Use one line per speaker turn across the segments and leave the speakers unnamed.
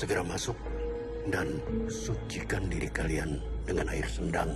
segera masuk dan sucikan diri kalian dengan air sendang.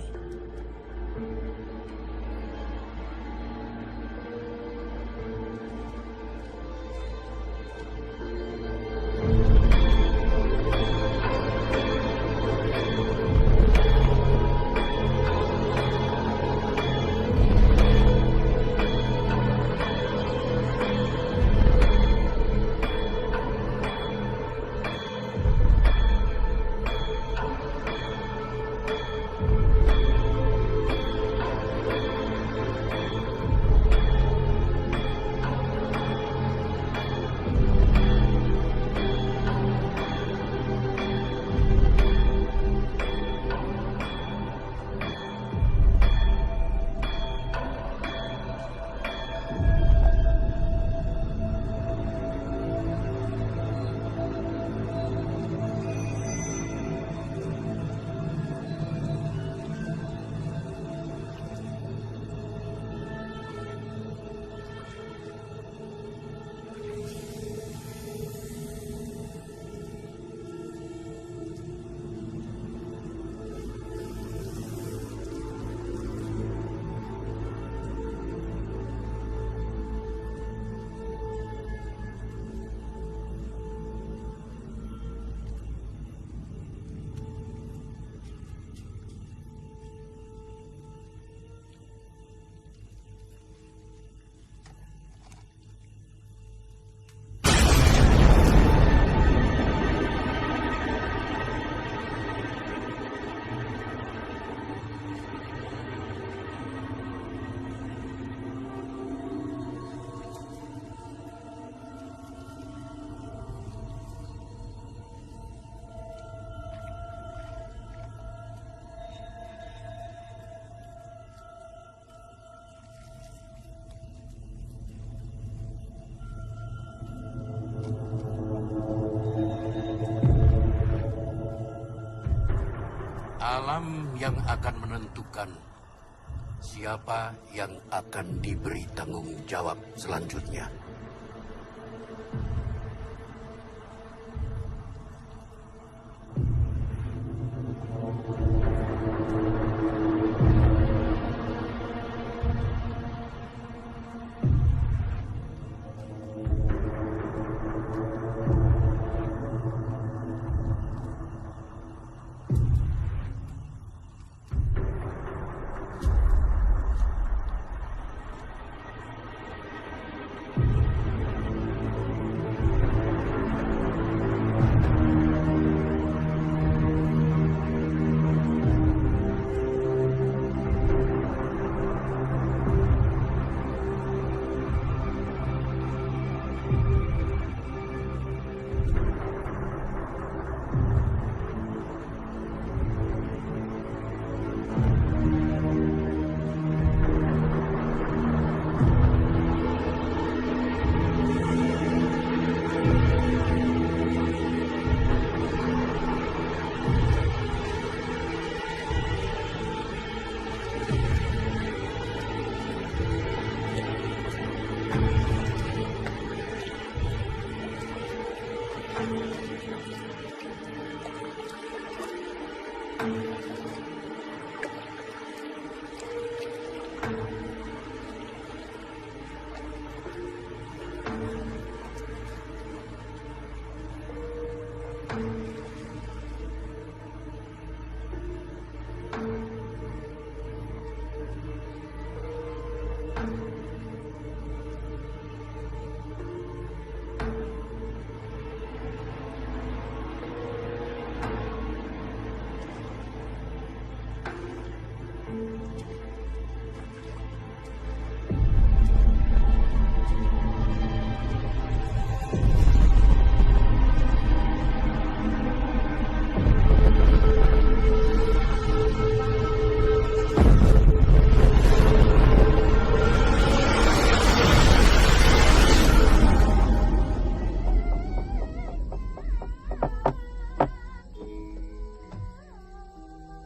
Alam yang akan menentukan siapa yang akan diberi tanggung jawab selanjutnya.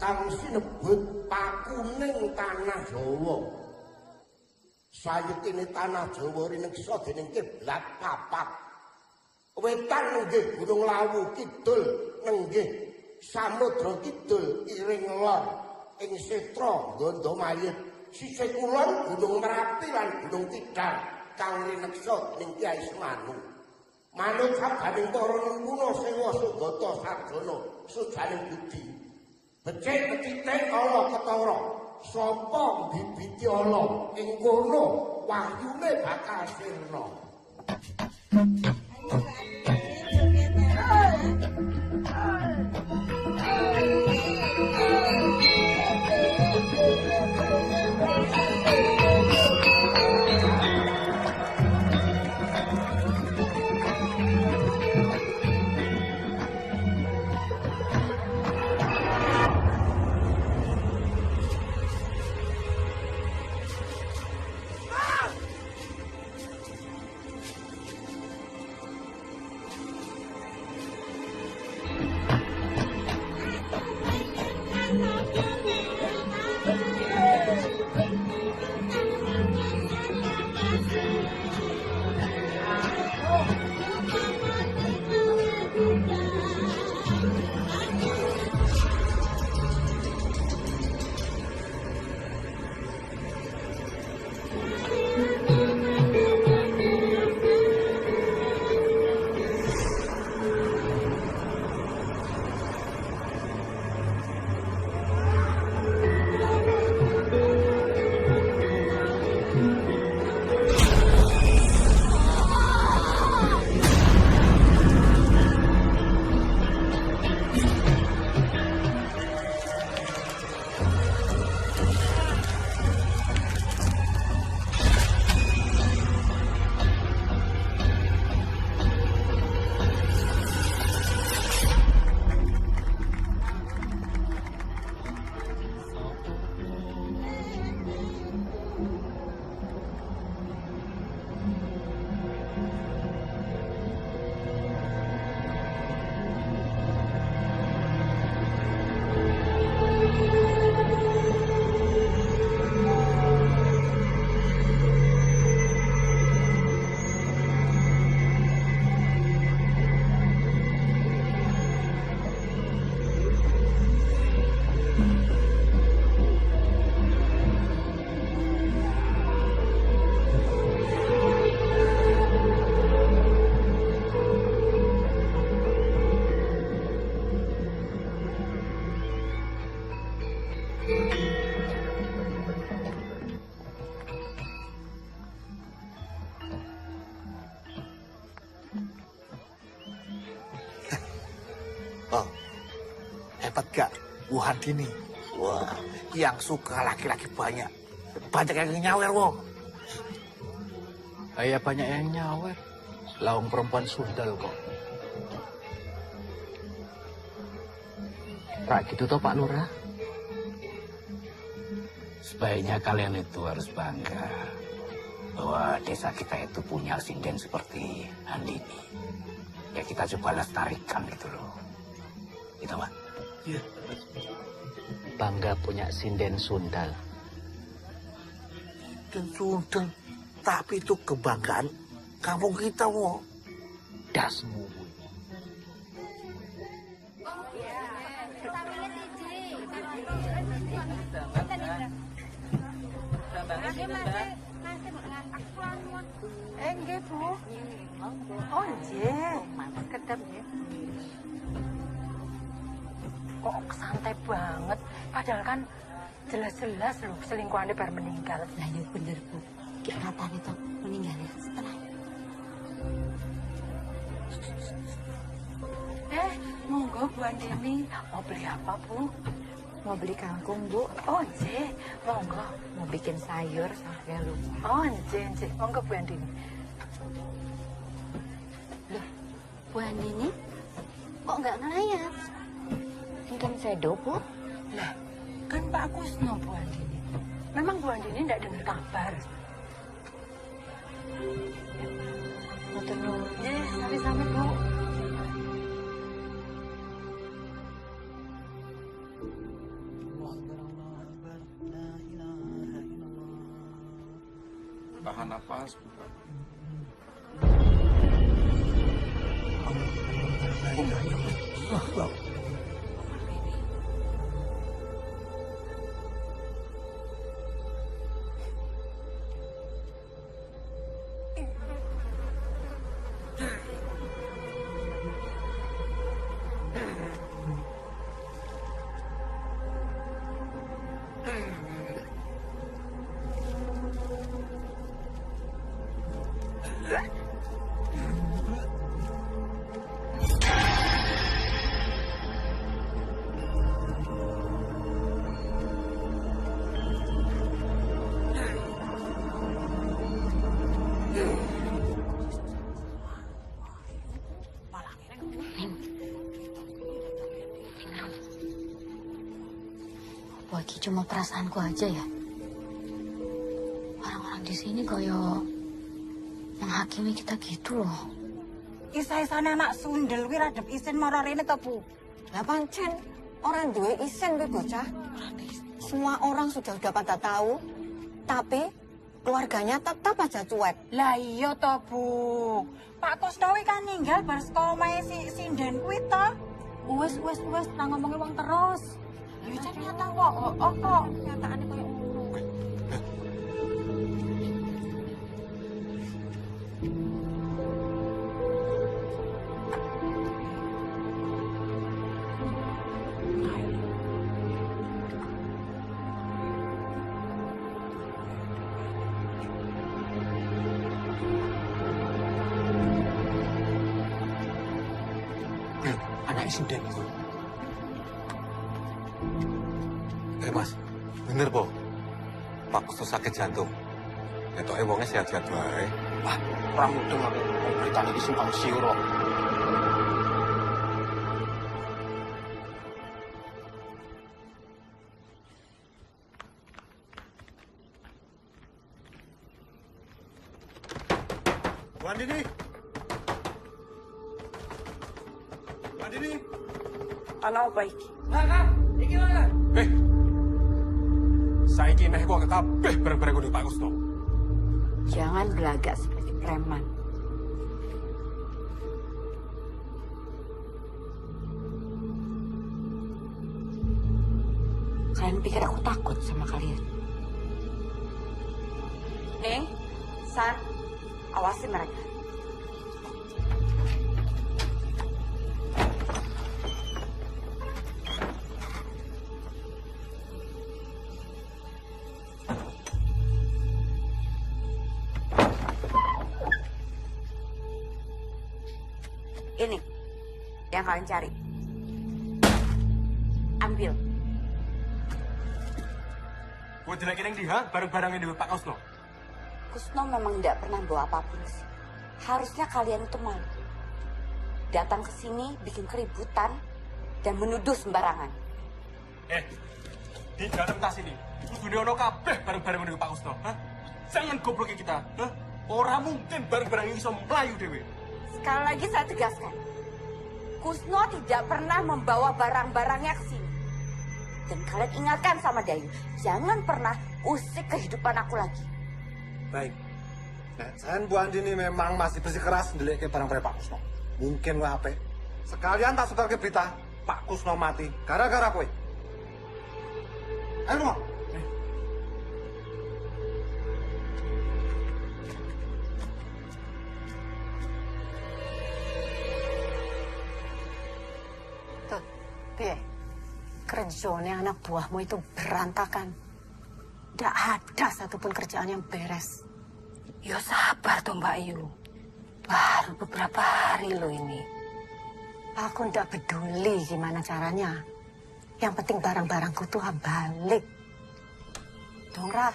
kang sinebut pakuning tanah Jawa. Sayekine tanah Jawa rineksa dening kiblat papat. wetan nggih Gunung Lawu, kidul nenggih Samudra Kidul iring lor ing Setra Gondomayit, sisih kulon Gunung Merapi lan Gunung Tidar kang rineksa ning Kyai Semanu. Manut sabaning para kuno Sewa Sugata Sarjana sujaning budi. Becik-becike ala ketara, sapa bibiti ala ing kono wahyune bakal sirna.
Oh, hebat gak Wuhan ini? Wah, yang suka laki-laki banyak. Banyak yang nyawer, wong.
Kayak banyak yang nyawer. Lawang perempuan sundal kok.
Pak gitu toh Pak Lurah.
Sebaiknya kalian itu harus bangga bahwa desa kita itu punya sinden seperti Andini. Ya kita coba lestarikan gitu loh. Gitu, Pak.
Iya.
Bangga punya sinden sundal.
Dan sundel. Tapi itu kebanggaan kampung kita, wong.
Dasmu.
Nggih, Bu. Oh, nggih. Kedap nggih. Kok santai banget. Padahal kan jelas-jelas loh selingkuhannya baru meninggal.
Lah ya bener, Bu. Kayak katanya toh meninggalnya setelah.
Monggo Bu Andini. Mau beli apa, Bu?
Mau beli kangkung, Bu.
Oh, nggih. Monggo.
Mau bikin sayur sampai lupa.
Oh, nggih. Monggo Bu Andini.
Loh, Bu Andini kok nggak ngelayat? Kan sedo, Bu.
Lah, kan Pak Kusno Bu Andini. Memang Bu Andini tidak dengar kabar.
Matur nuwun.
Nggih, sami-sami Bu.
Tahan nafas, bukan.
Wah, ini cuma perasaanku aja ya. Orang-orang di sini kayak menghakimi kita gitu loh.
Isa-isane anak sundel kuwi radep isin marah rene to, Bu.
Lah pancen orang duwe isin kuwi bocah. Semua orang sudah pada tahu, tapi keluarganya tetap aja cuek.
Lah iya to, Bu. Pak Kusnawi kan ninggal bar saka omahe si Sinden kuwi to. Wes ra ngomongin wong terus. Ya jan nyata kok. Kok nyataane koyo ngono.
Anak Sinden itu. Mas, bener po. Pak Kusno sakit jantung. Etoke wonge sehat-sehat wae.
Wah, ora mudeng aku. Wong beritane iki simpang siur kok.
Bu Andini. Bu Andini.
Ana apa iki?
Saiki meh kok kabeh bareng-bareng kudu Pak Kusno.
Jangan belagak seperti preman. Kalian pikir aku takut sama kalian? Ning, San, awasi mereka. Ini yang kalian cari. Ambil.
Buat dilagi neng dia bareng-bareng ini Pak Kusno.
Kusno memang tidak pernah bawa apapun sih. Harusnya kalian itu malu. Datang ke sini bikin keributan dan menuduh sembarangan.
Di dalam tas ini, kudune ono kabeh bareng-bareng ini Pak Kusno. Jangan gobloki kita. Orang mungkin bareng-bareng ini bisa melayu dewe.
Sekali lagi saya tegaskan, Kusno tidak pernah membawa barang-barangnya ke sini. Dan kalian ingatkan sama Dayu, jangan pernah usik kehidupan aku lagi.
Baik. Nah, saya Bu Andini memang masih bersikeras ndelik ke barang-barang Pak Kusno. Mungkin wah apa? Sekalian tak sebar ke berita, Pak Kusno mati gara-gara kowe. Ayo mau.
Tuh, piye? Kerjanya anak buahmu itu berantakan. Tidak ada satupun kerjaan yang beres.
Ya sabar tuh Mbak Ayu. Baru beberapa hari loh ini.
Aku tidak peduli gimana caranya. Yang penting barang-barangku tuh balik. Dongrak.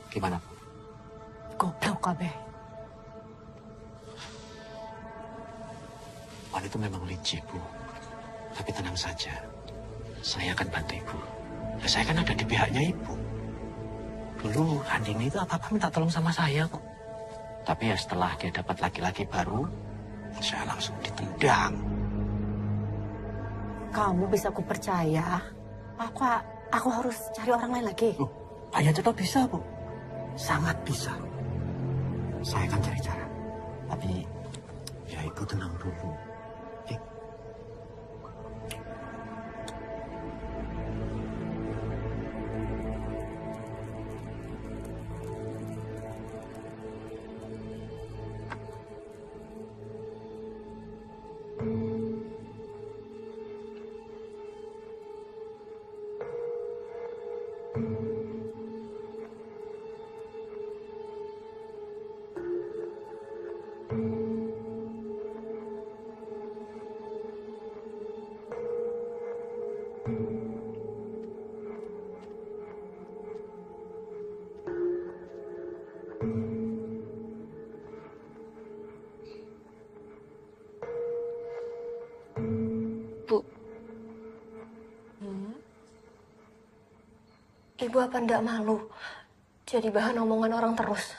Gimana?
Goblok kabeh.
Wan itu memang licik, Bu. Tapi tenang saja. Saya akan bantu Ibu. Ya, saya kan ada di pihaknya ibu. Dulu Andini itu apa-apa minta tolong sama saya kok. Tapi ya setelah dia dapat laki-laki baru, saya langsung ditendang.
Kamu bisa aku percaya. Aku harus cari orang lain lagi.
Loh, Ayah tetap bisa, Bu. Sangat bisa. Saya akan cari cara. Tapi, ya ibu tenang dulu.
Bu. Ibu apa ndak malu jadi bahan omongan orang terus?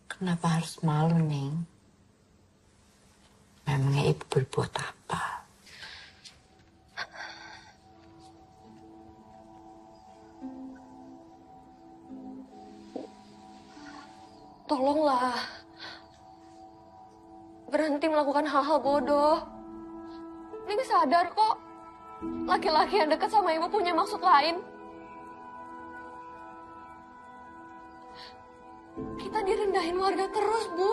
Kenapa harus malu, Neng? Memangnya ibu berbuat apa?
Tolonglah. Berhenti melakukan hal-hal bodoh. Neng sadar kok, laki-laki yang dekat sama ibu punya maksud lain. Kita direndahin warga terus, Bu.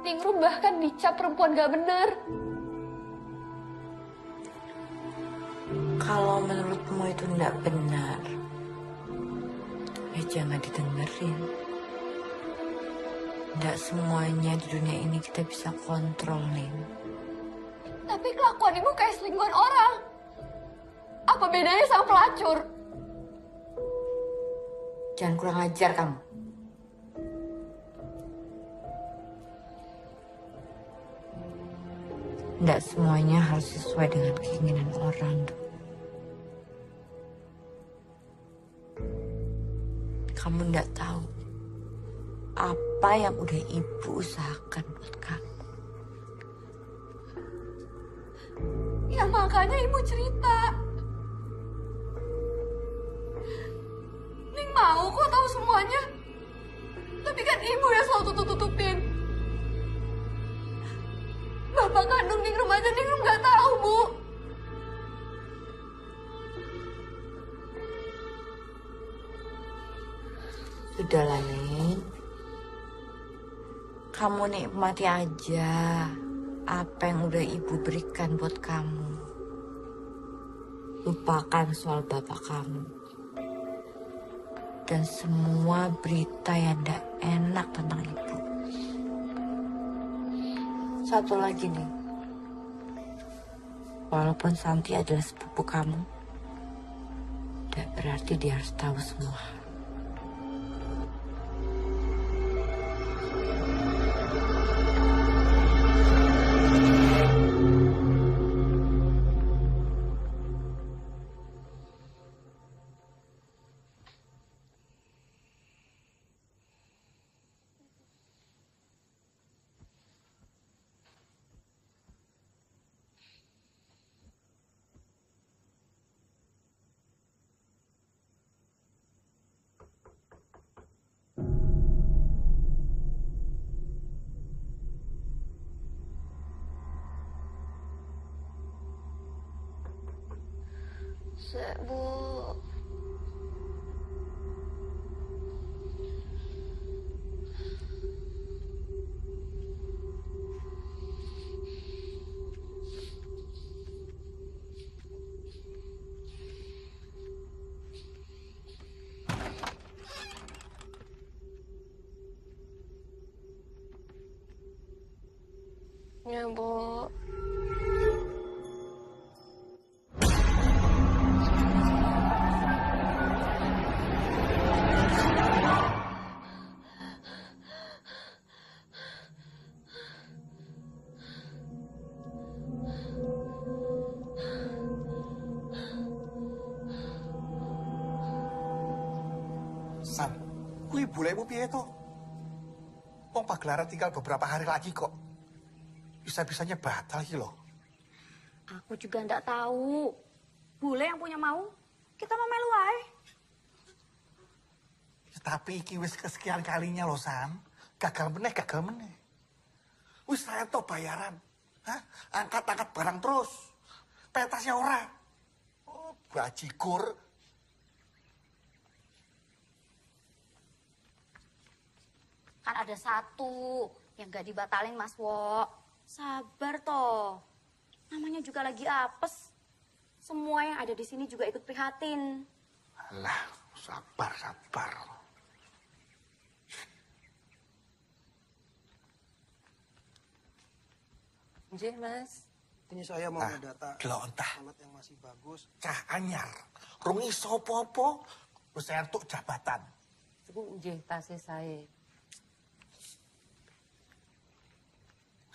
Ningrum bahkan dicap perempuan gak bener.
Kalau menurutmu itu tidak benar, ya jangan didengerin. Tidak semuanya di dunia ini kita bisa kontrol, Ning.
Tapi kelakuan ibu kayak selingkuhan orang. Apa bedanya sama pelacur?
Jangan kurang ajar kamu. Tidak semuanya harus sesuai dengan keinginan orang. Kamu tidak tahu apa yang udah ibu usahakan buat kamu.
Ya makanya ibu cerita. Ning mau kok tahu semuanya. Tapi kan ibu yang selalu tutup-tutupin. Bapak kandung Ningrum aja Ningrum nggak tahu, Bu.
Sudahlah, Ning. Kamu nikmati aja apa yang udah ibu berikan buat kamu. Lupakan soal bapak kamu. Dan semua berita yang tidak enak tentang ibu. Satu lagi nih. Walaupun Santi adalah sepupu kamu, tidak berarti dia harus tahu semua.
Bu. Ya, Bu.
bolehmu piye to? Wong pagelaran tinggal beberapa hari lagi kok. Bisa-bisanya batal iki loh.
Aku juga ndak tahu. Bule yang punya mau, kita mau melu wae.
Tapi iki wis kesekian kalinya loh, San. Gagal meneh, gagal meneh. Wis saya to bayaran. Hah? Angkat-angkat barang terus. Pentasnya ora. Oh, bajigur.
Kan ada satu yang gak dibatalin Mas Wo. Sabar toh. Namanya juga lagi apes. Semua yang ada di sini juga ikut prihatin.
Alah, sabar.
Nggih, Mas.
Ini saya mau ngedata
Gelontah.
alat yang masih bagus.
Cah anyar. Rung iso apa-apa. Wis entuk jabatan.
Iku nggih tasih saya.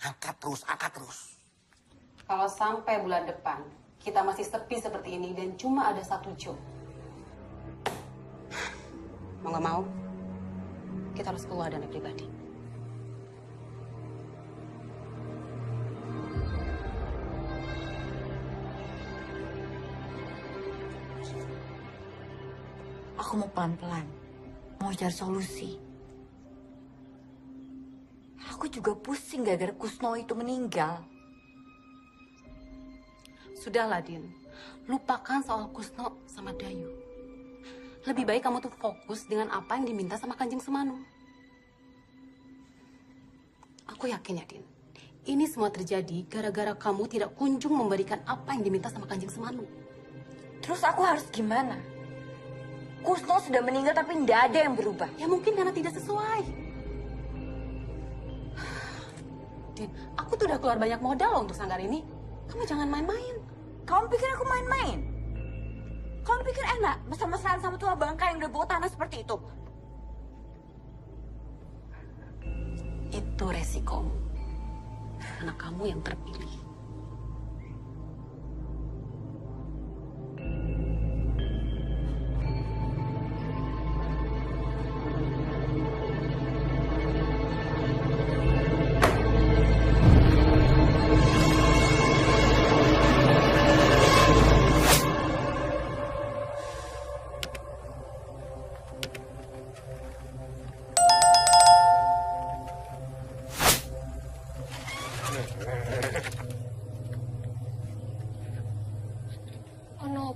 Angkat terus.
Kalau sampai bulan depan kita masih sepi seperti ini dan cuma ada satu job, mau nggak mau kita harus keluar dana pribadi.
Aku mau pelan-pelan, mau cari solusi. Aku juga pusing gara-gara Kusno itu meninggal.
Sudahlah, Din. Lupakan soal Kusno sama Dayu. Lebih baik kamu tuh fokus dengan apa yang diminta sama Kanjeng Semanu. Aku yakin ya, Din. Ini semua terjadi gara-gara kamu tidak kunjung memberikan apa yang diminta sama Kanjeng Semanu.
Terus aku harus gimana? Kusno sudah meninggal tapi tidak ada yang berubah.
Ya mungkin karena tidak sesuai. Din, aku tuh udah keluar banyak modal loh untuk sanggar ini. Kamu jangan main-main.
Kamu pikir aku main-main? Kamu pikir enak mesra-mesraan sama tua bangka yang udah bawa tanah seperti itu?
Itu resikomu. Karena kamu yang terpilih.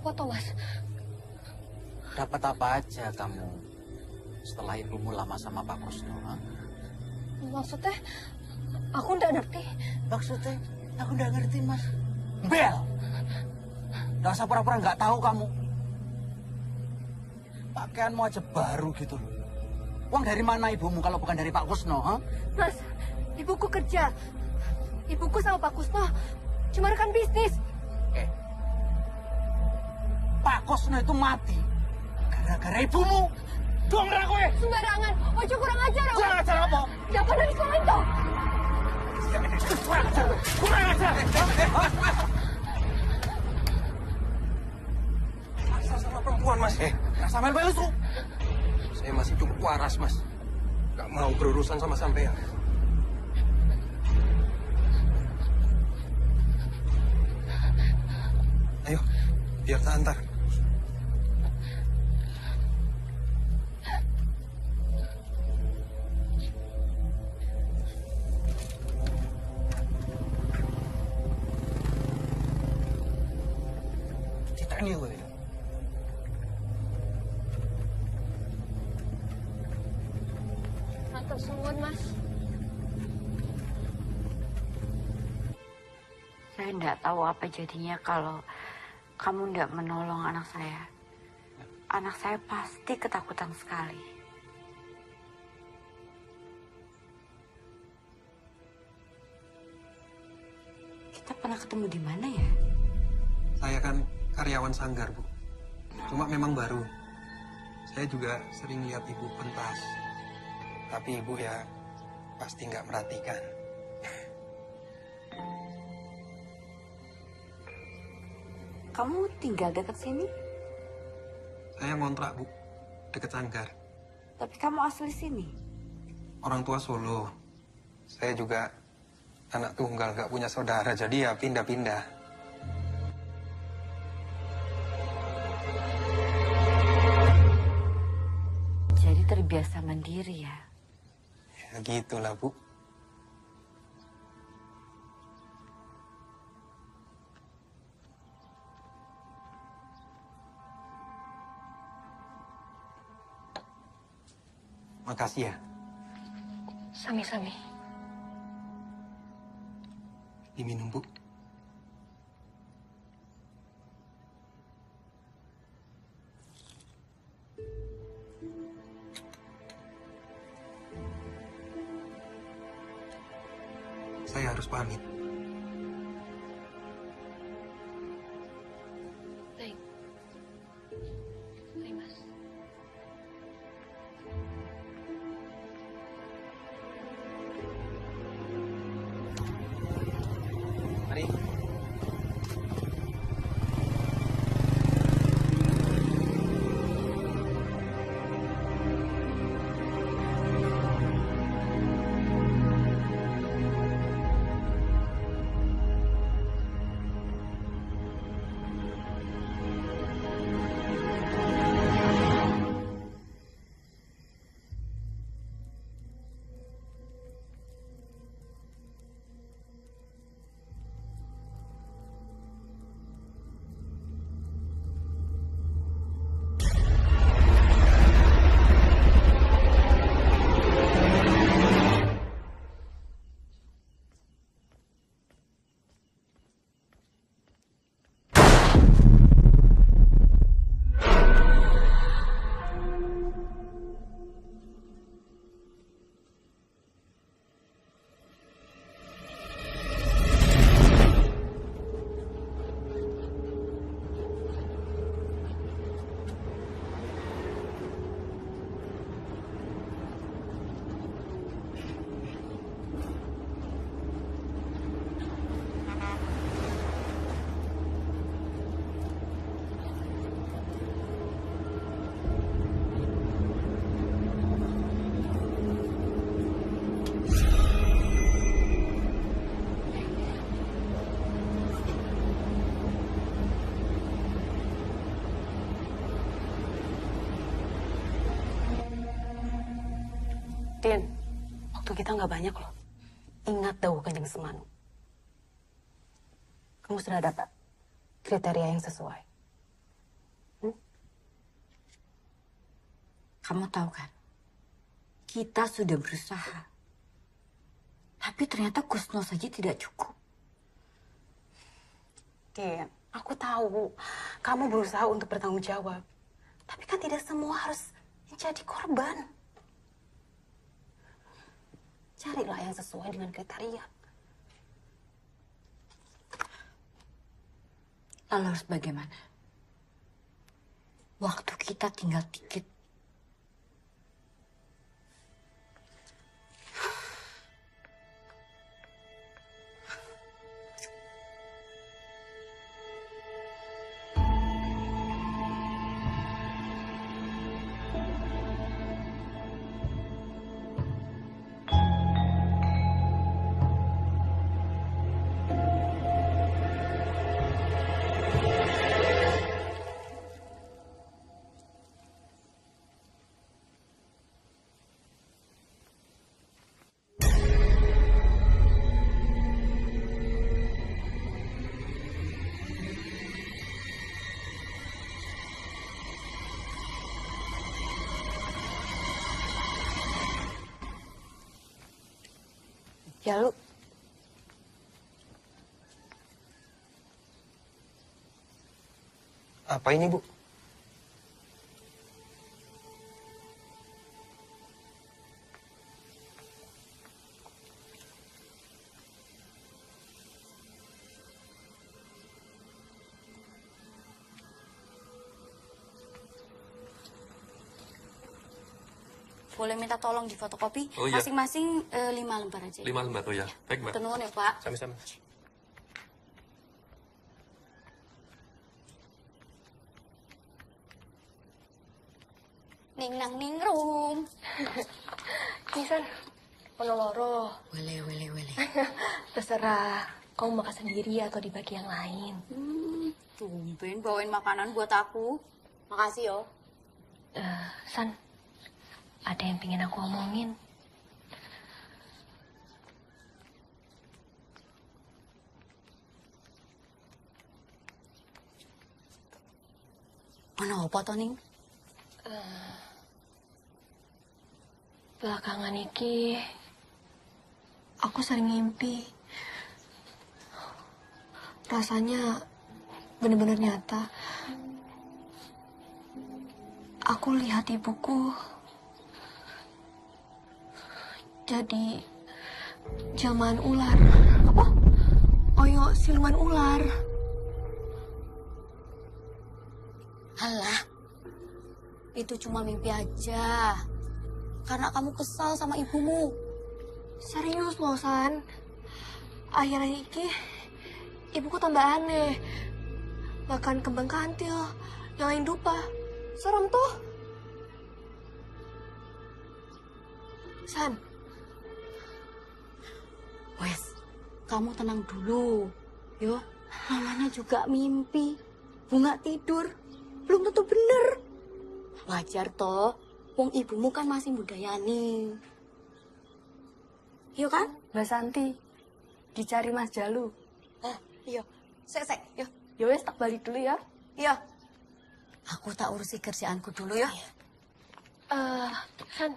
Apa toh, Mas?
Dapat apa aja kamu setelah ibumu lama sama Pak Kusno? Ha?
Maksudnya, aku nggak ngerti.
Maksudnya, aku nggak ngerti, Mas. Bel! Nggak usah pura-pura nggak tahu kamu. Pakaianmu aja baru gitu loh. Uang dari mana ibumu kalau bukan dari Pak Kusno? Ha?
Mas, ibuku kerja. Ibuku sama Pak Kusno cuma rekan bisnis.
Pak Kusno itu mati gara-gara ibumu. Dong gue.
Sembarangan, ojo kurang ajar.
Kurang ajar apa?
Dapat dari sekolah itu.
Kurang ajar.
Masa sama perempuan, Mas?
Nggak sama lu tuh.
Saya masih cukup waras, Mas. Gak mau berurusan sama sampean. Ayo, biar tak antar.
Ini gue.
Matur suwun, Mas.
Saya nggak tahu apa jadinya kalau kamu nggak menolong anak saya. Anak saya pasti ketakutan sekali. Kita pernah ketemu di mana ya?
Saya kan karyawan sanggar, Bu. Cuma memang baru. Saya juga sering lihat ibu pentas. Tapi ibu ya pasti nggak merhatikan.
Kamu tinggal dekat sini?
Saya ngontrak, Bu. Deket sanggar.
Tapi kamu asli sini.
Orang tua Solo. Saya juga anak tunggal, gak punya saudara, jadi ya pindah-pindah.
Jadi terbiasa mandiri ya?
Ya gitulah, Bu. Makasih ya.
Sami-sami.
Diminum, Bu. Saya harus pamit.
Baik. Mari, Mas.
Mari.
Din, waktu kita nggak banyak loh. Ingat dahulu Kanjeng Semanu. Kamu sudah dapat kriteria yang sesuai.
Kamu tahu kan, kita sudah berusaha. Tapi ternyata Kusno saja tidak cukup.
Din, aku tahu kamu berusaha untuk bertanggung jawab. Tapi kan tidak semua harus menjadi korban. Carilah yang sesuai dengan kriteria.
Lalu harus bagaimana? Waktu kita tinggal dikit.
Ya lu,
Apa ini, Bu?
Boleh minta tolong di fotokopi
Oh, iya.
masing-masing 5 lembar aja.
5 lembar, oh ya. Baik, Mbak.
Tenun ya, Pak.
Sami-sami.
Ning nang ning rum.
Nisan, ono loro.
Wele.
Terserah, kamu makan sendiri atau dibagi yang lain.
Tumben bawain makanan buat aku. Makasih yo.
San, ada yang pengen aku omongin.
Mana apa to, Ning?
Belakangan iki, aku sering mimpi. Rasanya bener-bener nyata. Aku lihat ibuku jadi jaman ular. Apa? Oyo siluman ular.
Alah, itu cuma mimpi aja. Karena kamu kesal sama ibumu.
Serius loh, San. Akhir-akhir ini ibuku tambah aneh. Makan kembang kantil, nyalain dupa. Serem tuh. San.
Wes, kamu tenang dulu. Yo, namanya juga mimpi. Bunga tidur. Belum tentu bener. Wajar toh. Wong ibumu kan masih muda Yani. Iya kan?
Mbak Santi, dicari Mas Jalu.
Iya. Sek. Yo.
Ya wes, tak balik dulu ya.
Iya. Aku tak urusi kerjaanku dulu ya.
San,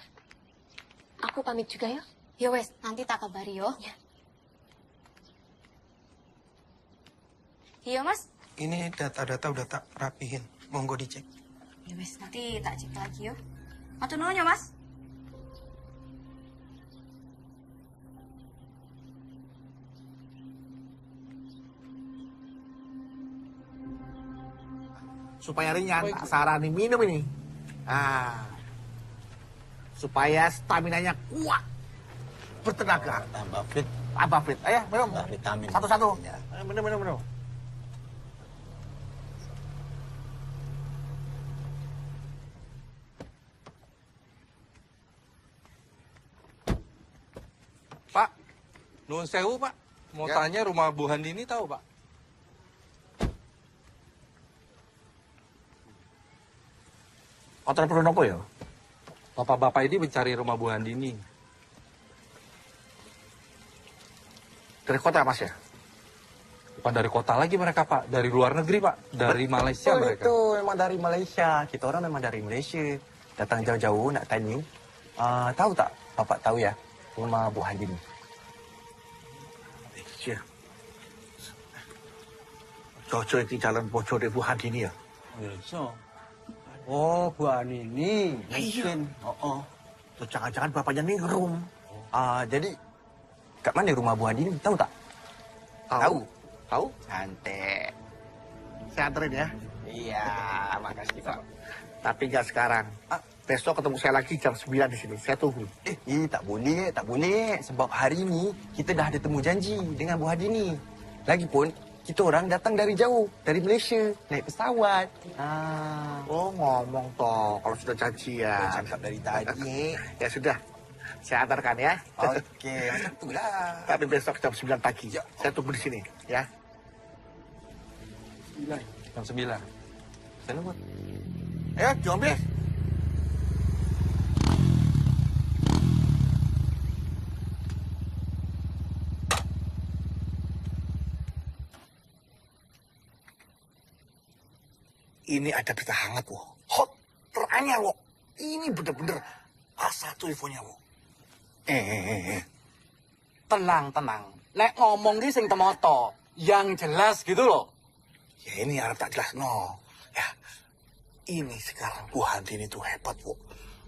aku pamit juga ya.
Ya wes, nanti tak kabari yo. Iya, Mas.
Ini data-data udah tak rapihin. Monggo dicek.
Ya wes, nanti tak cek lagi yo. Matur nuwun ya, Mas.
Supaya ringan, tak sarani minum ini. Supaya staminanya kuat, bertenaga. Tambah fit. Ayo, minum. Vitamin. Satu-satu. Ayo, minum.
Pak, nuwun sewu Pak. Mau tanya rumah Bu Handini tahu Pak?
Kotor perlu nopo ya?
Bapak-bapak ini mencari rumah Bu Handini.
Dari kota Mas ya?
Bukan dari kota lagi mereka Pak, dari luar negeri Pak, dari Malaysia mereka.
Itu memang dari Malaysia. Kita orang memang dari Malaysia. Datang jauh-jauh nak tanya. Tahu tak? Bapak tahu ya rumah Bu Handini.
Iya. Cocok di jalan bocor di Bu Handini ya?
Iya. Oh, Bu Handini.
Iya.
Oh.
Tuh, jangan-jangan bapaknya ningrum.
Jadi, kat mana rumah Bu Handini? Tahu tak?
Tahu.
Cantik.
Saya anterin ya.
Iya, makasih Pak.
Tapi nggak sekarang. Besok ketemu saya lagi jam 9 di sini. Saya tunggu.
Tak boleh. Sebab hari ini kita dah ada temu janji dengan Bu Handini. Lagipun, kita orang datang dari jauh, dari Malaysia, naik pesawat.
Oh, ngomong toh, kalau sudah janjian.
Cakap dari tadi.
Ya sudah, saya antarkan ya.
Oke, itulah.
Tapi besok jam 9 pagi. Saya tunggu di sini, ya.
Jam 9. Saya nunggu.
Ayo, diambil. Ini ada berita hangat, wo. Hot, teranyar, wo. Ini bener-bener A1 infonya, wo.
Tenang. Nek ngomong ki sing temoto, yang jelas gitu loh.
Ya ini harap tak jelas, no. Ya, ini sekarang Bu Handini itu hebat, wo.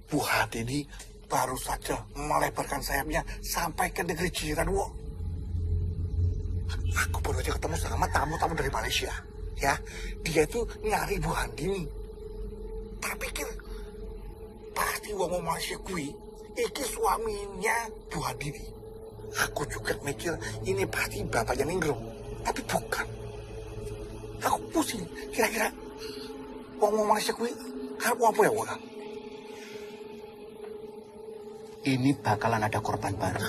Bu Handini baru saja melebarkan sayapnya sampai ke negeri jiran, wo. Aku baru aja ketemu sama tamu-tamu dari Malaysia. Ya, dia itu nyari Bu Handini. Tak pikir pasti wong Malaysia kui iki suaminya Bu Handini. Aku juga mikir ini pasti bapaknya Ninggrum, tapi bukan. Aku pusing. Kira-kira wong Malaysia kui harap apa ya, wong?
ini bakalan ada korban baru.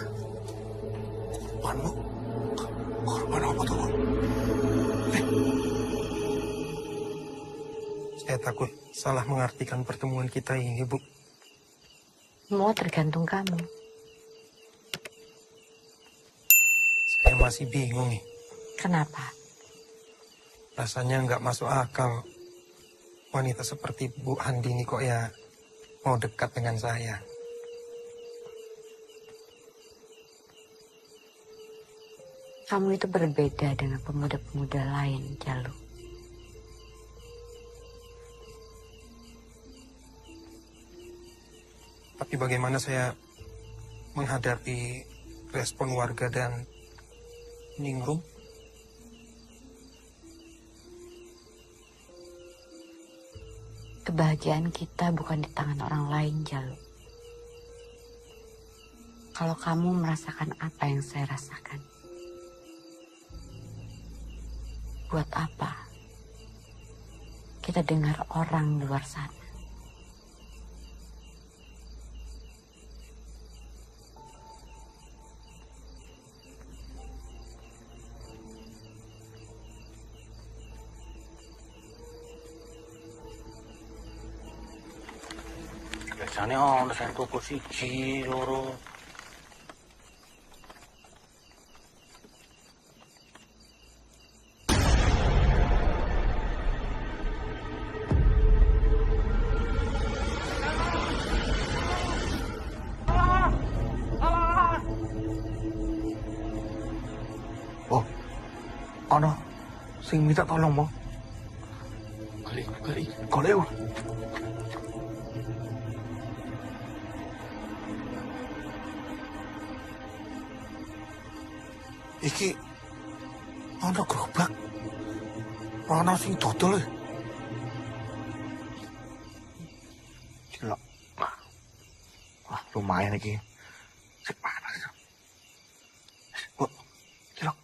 Korban, Bu? Korban apa tuh, Bu?
Saya takut salah mengartikan pertemuan kita ini, Bu.
Semua tergantung kamu.
Saya masih bingung nih.
Kenapa?
Rasanya nggak masuk akal. Wanita seperti Bu Handini kok ya mau dekat dengan saya.
Kamu itu berbeda dengan pemuda-pemuda lain, Jalu.
Tapi bagaimana saya menghadapi respon warga dan Ningrum?
Kebahagiaan kita bukan di tangan orang lain, Jalu. Kalau kamu merasakan apa yang saya rasakan, buat apa kita dengar orang luar sana?
Biasanya ono sing tuku siji, loro.
Oh, ono sing minta tolong, Bang. Golek. Iki ana gerobak. Ana sing dodol. Cilok. Wah, lumayan iki. Sik panas. Bu, cilok.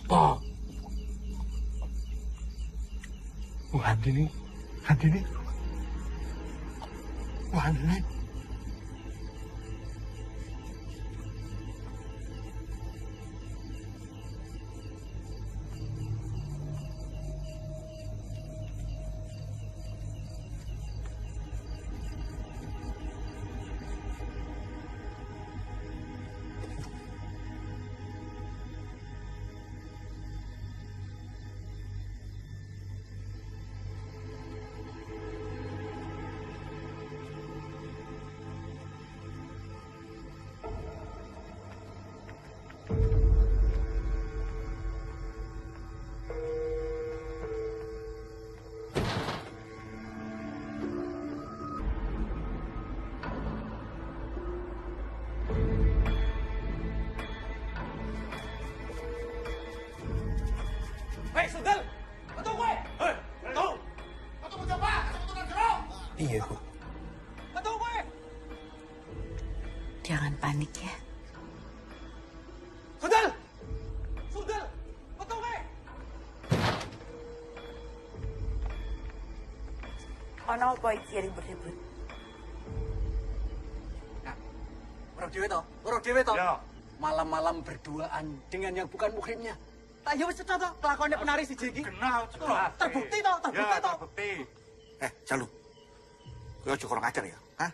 Apa? Handini.
Hei, Sugel! Betul gue! Hei, betul! Betul siapa? Betul jeruk!
Iya, Bu.
Betul gue!
Jangan panik ya.
Sugel! Sugel! Betul gue!
Ono apa iki ribut-ribut?
Weruh dhewe to. Malam-malam berduaan dengan yang bukan muhrimnya. Tak ya wis cetha to, kelakuannya penari siji iki.
Kenal,
Terbukti to,
terbukti.
Jalu. Kowe aja kurang ajar ya. Hah?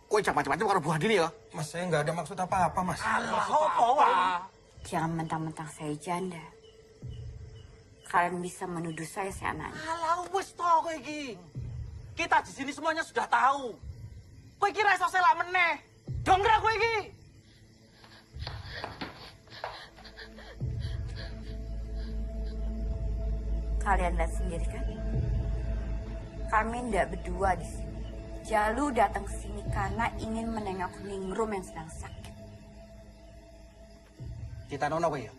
Kowe jangan macam-macam karo Bu Handini ya.
Mas, saya nggak ada maksud apa-apa, Mas.
Jangan mentang-mentang saya janda. Kalian bisa menuduh saya seenaknya.
Alah wis to kowe iki. Kita di sini semuanya sudah tahu. Kowe kira iso selak meneh. Dongkrak kowe iki.
Kalian lihat sendiri kan? Kami tidak berdua di sini. Jalu datang ke sini karena ingin menengok Ningrum yang sedang sakit.
Kita nono kowe ya.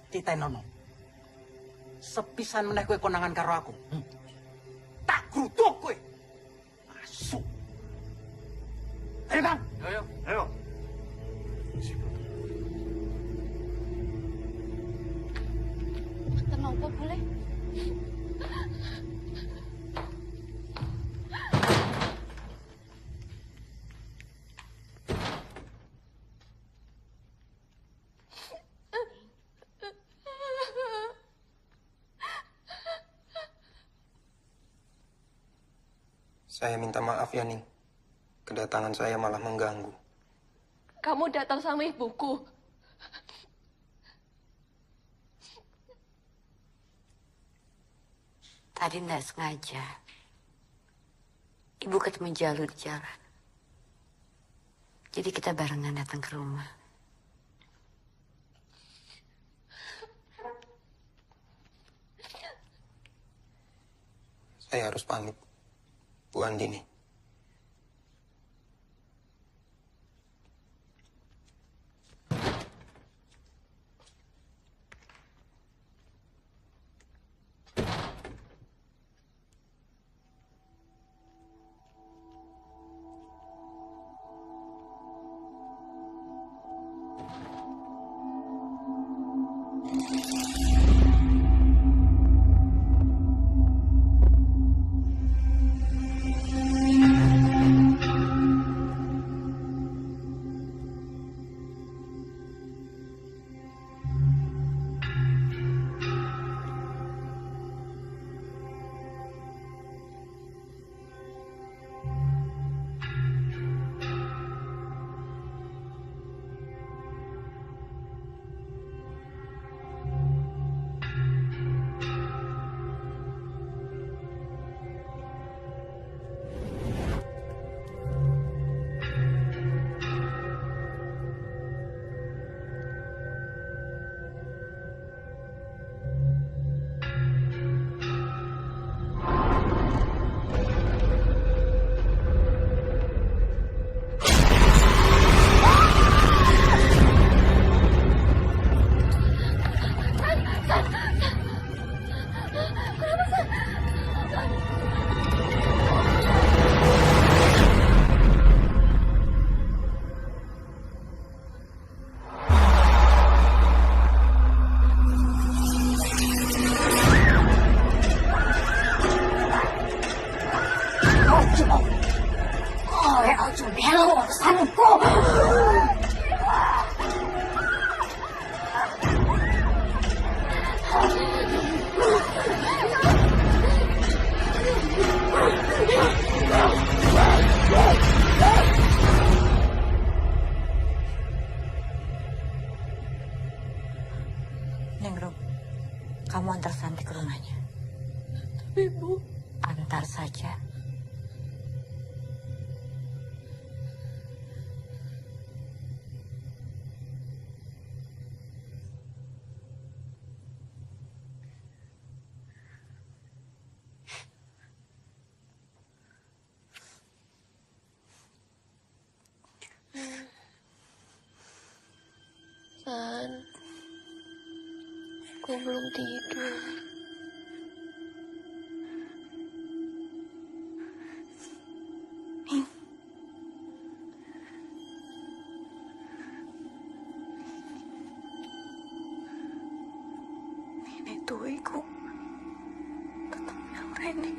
Kita nono. Sepisan meneh kowe konangan karo aku. Tak gruduk kowe. Masuk. Ayo, Kang.
Ayo.
Apa boleh?
Saya minta maaf ya, Ning. Kedatangan saya malah mengganggu.
Kamu datang sama ibuku.
Tadi nggak sengaja. Ibu ketemu Jalu di jalan. Jadi kita barengan datang ke rumah.
Saya harus pamit, Bu Andini.
Nengrum, kamu antar Santi ke rumahnya.
Tapi Bu,
antar saja.
San, aku belum tidur. Nenek tuiku tetap yang Reni.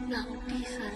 Nanti, San.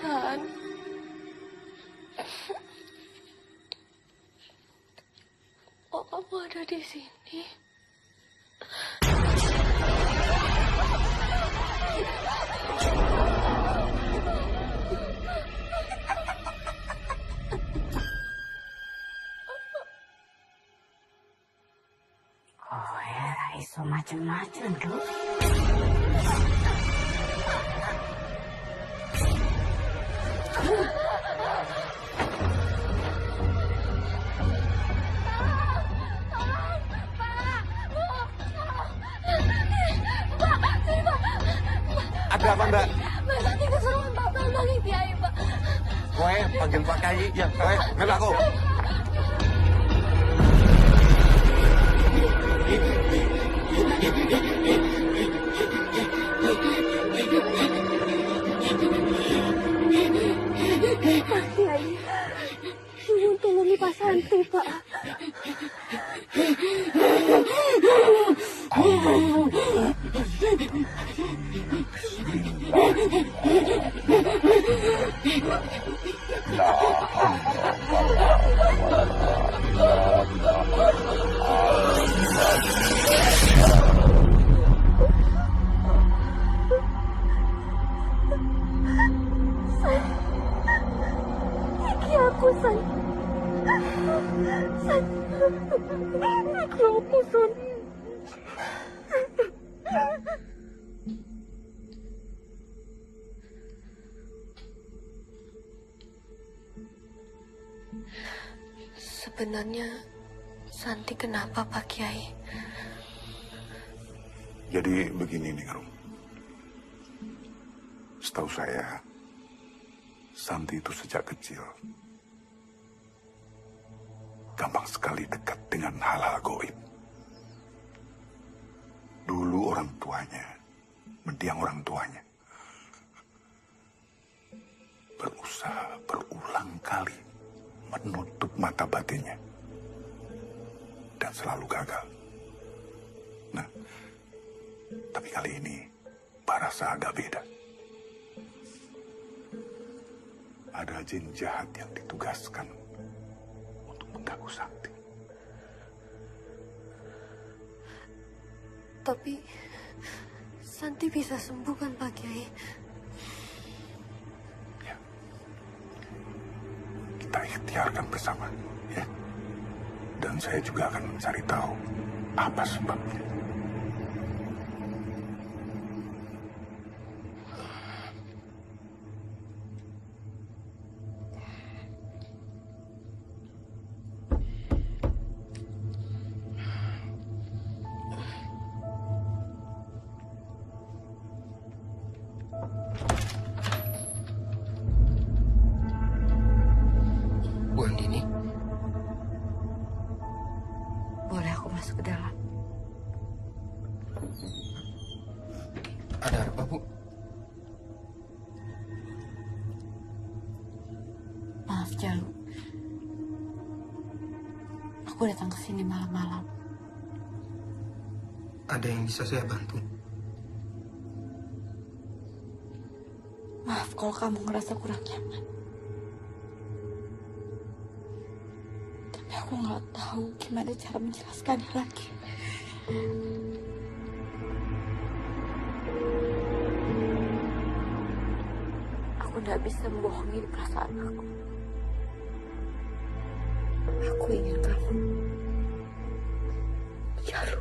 San. Kok kamu ada di sini?
Oh ya, iso macem-macem tuh.
Ada apa, Mbak?
Mbak Santi kesurupan Pak Bambang Kiai, Pak.
Kowe panggil Pak Kiai. Ya, kowe melu aku.
Pak Kiai, tolong tolongi Pak Santi, Pak. Iki aku, San. San. Iki aku, San. Sebenarnya Santi kenapa, Pak Kiai?
Jadi begini nih, Rum. Setahu saya, Santi itu sejak kecil gampang sekali dekat dengan hal-hal gaib. Dulu orang tuanya, mendiang orang tuanya, berusaha berulang kali menutup mata batinnya dan selalu gagal. Nah, tapi kali ini Barasa agak beda. Ada jin jahat yang ditugaskan untuk mengganggu Santi.
Tapi Santi bisa sembuh kan, Pak Kiai?
Kita ikhtiarkan bersama, ya. Dan saya juga akan mencari tahu apa sebabnya.
Bu Andini? Boleh aku masuk ke dalam?
Ada apa, Bu?
Maaf, Jalu. Aku datang ke sini malam-malam.
Ada yang bisa saya bantu?
Maaf kalau kamu ngerasa kurang nyaman. Tapi aku nggak tahu gimana cara menjelaskannya lagi. Aku nggak bisa membohongi perasaan aku. Aku ingin kamu, Jalu.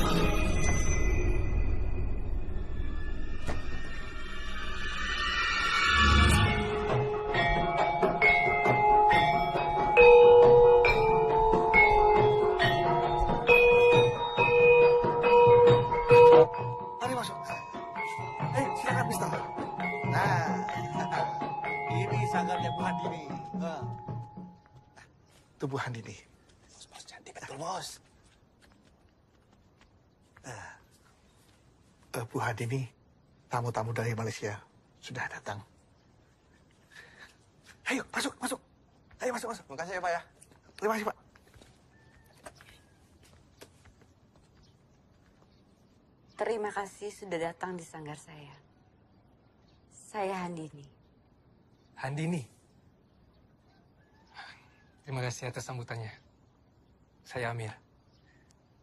Mari masuk. Silakan Mister. Nah, ini sanggarnya Bu Handini. Itu Bu Handini. Bos, cantik betul, Bos. Bu Handini, tamu-tamu dari Malaysia sudah datang. Ayo, masuk, masuk. Ayo, masuk, masuk.
Terima kasih ya, Pak ya.
Terima kasih, Pak.
Terima kasih sudah datang di sanggar saya. Saya Handini.
Handini. Terima kasih atas sambutannya. Saya Amir.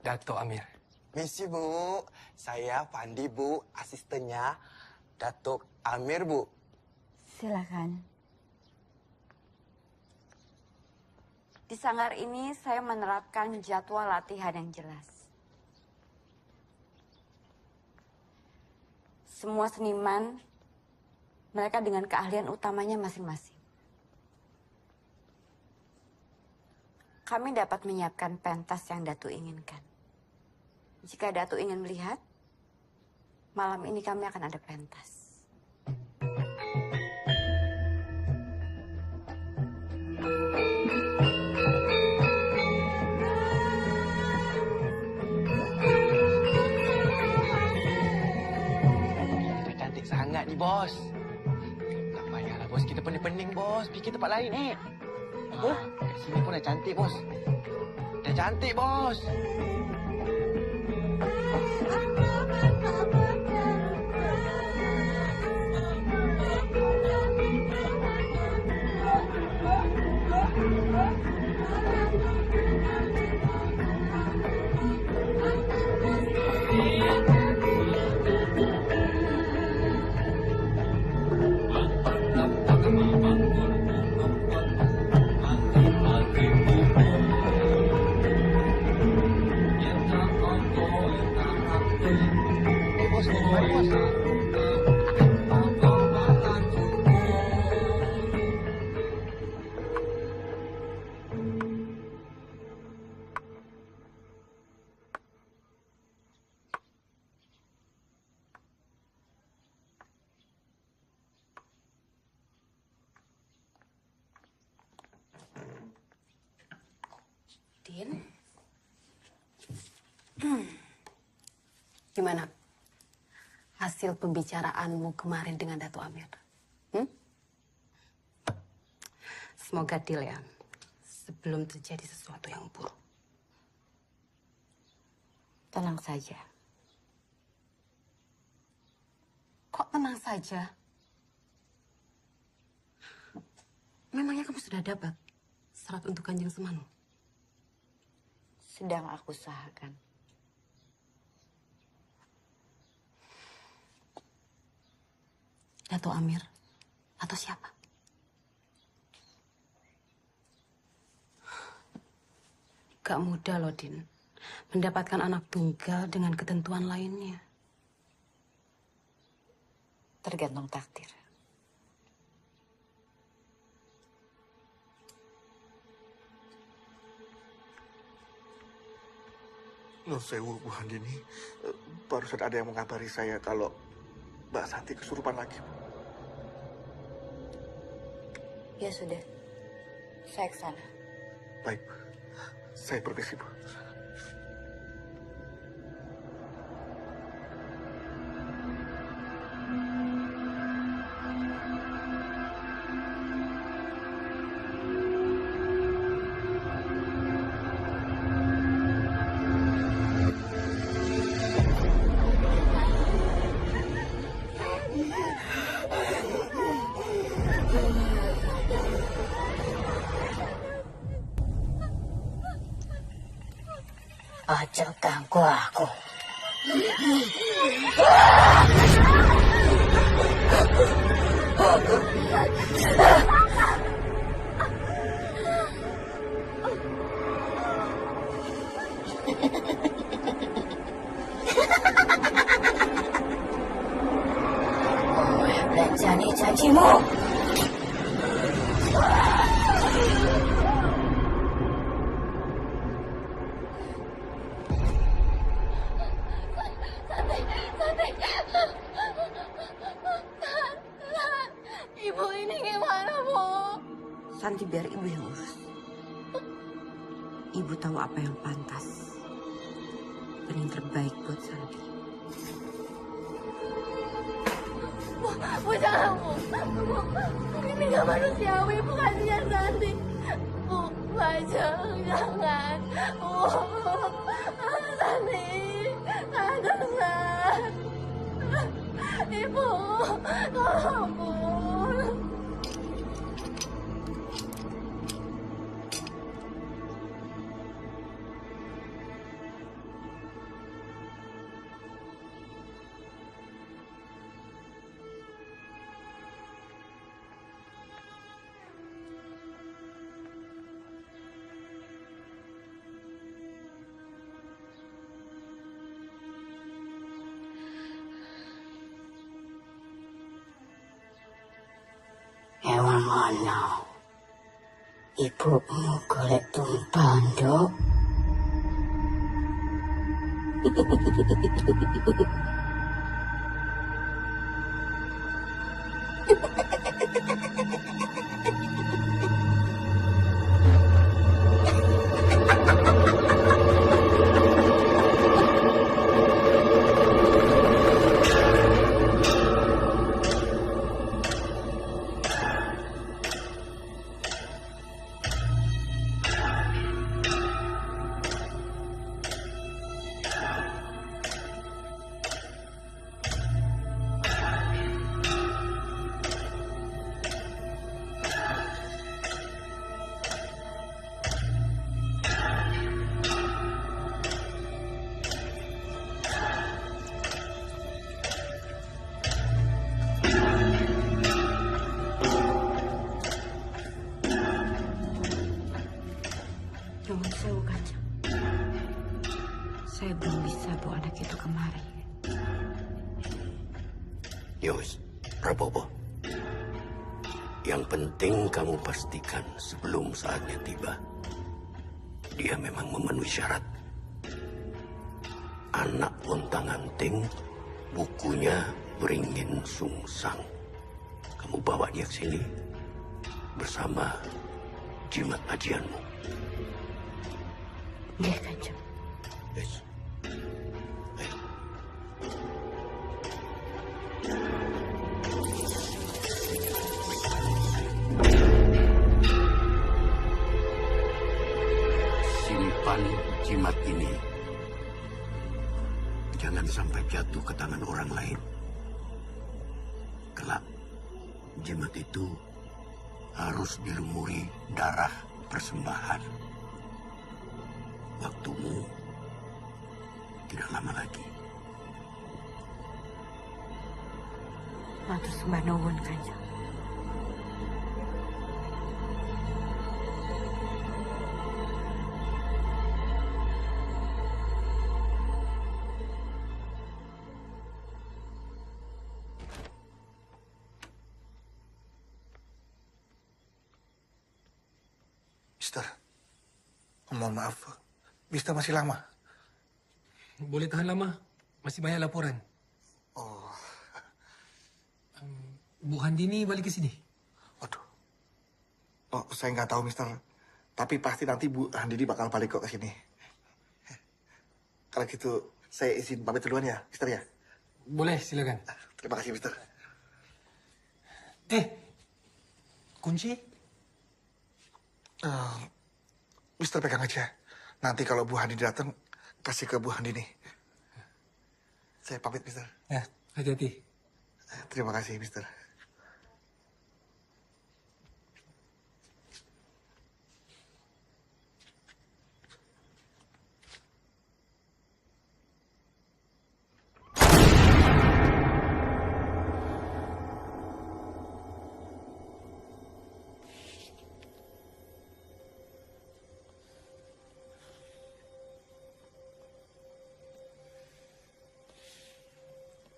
Dato Amir.
Misi, Bu. Saya Pandi, Bu. Asistennya Datuk Amir, Bu.
Silakan. Di sanggar ini saya menerapkan jadwal latihan yang jelas. Semua seniman, mereka dengan keahlian utamanya masing-masing. Kami dapat menyiapkan pentas yang Datu inginkan. Jika Datu ingin melihat, malam ini kami akan ada pentas.
Cantik sangat ni, Bos. Tak payahlah, Bos. Kita pening-pening, Bos. Fikir tempat lain, Apa? Kat sini pun dah cantik, Bos. Dah cantik, Bos.
Din? Gimana hasil pembicaraanmu kemarin dengan Dato Amir? Semoga deal ya, sebelum terjadi sesuatu yang buruk. Tenang saja. Kok tenang saja? Memangnya kamu sudah dapat surat untuk Kanjeng Semanu? Sedang aku usahakan. Dato Amir atau siapa? Gak mudah loh, Din. Mendapatkan anak tunggal dengan ketentuan lainnya. Tergantung takdir.
Nuh sewu, Bu Handini. Barusan ada yang mengabari saya kalau Mbak Santi kesurupan lagi.
Ya sudah, saya ke sana.
Baik, saya permisi, Bu.
Ojo ganggu aku.
Santi biar ibu yang urus. Ibu tahu apa yang pantas dan yang terbaik buat Santi.
Bu, jangan, Bu. Ini gak manusiawi, Bu. Kasihan Santi. Bu, jangan. Bu, Santi. Aduh, Ibu, tolong, Bu.
Ewan mana ibumu golek tumpal, Nduk?
Nyuwun sewu, Kanjeng. Saya belum bisa bawa anak itu kemari.
Yos, Rapopo. Yang penting kamu pastikan sebelum saatnya tiba, dia memang memenuhi syarat. Anak Lontang-Anting, bukunya beringin sungsang. Kamu bawa dia ke sini bersama jimat ajianmu.
Iya, Kanjeng.
Yes. Simpan jimat ini. Jangan sampai jatuh ke tangan orang lain. Kelak, jimat itu harus dilumuri darah persembahan. Waktumu tidak lama lagi.
Matur sembah nuwun, Kanjeng.
Mister, mohon maaf. Mister masih lama?
Boleh tahan lama. Masih banyak laporan.
Oh.
Bu Handini balik ke sini.
Oh, saya nggak tahu, Mister. Tapi pasti nanti Bu Handini bakal balik kok ke sini. Kalau gitu, saya izin pamit duluan ya, Mister ya?
Boleh, silakan.
Terima kasih, Mister.
Kunci?
Mister pegang aja. Nanti kalau Bu Handini datang, kasih ke Bu Handini. Saya pamit, Mister.
Ya, hati-hati.
Terima kasih, Mister.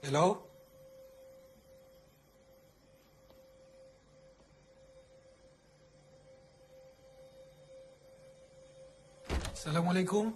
Hello? Assalamualaikum.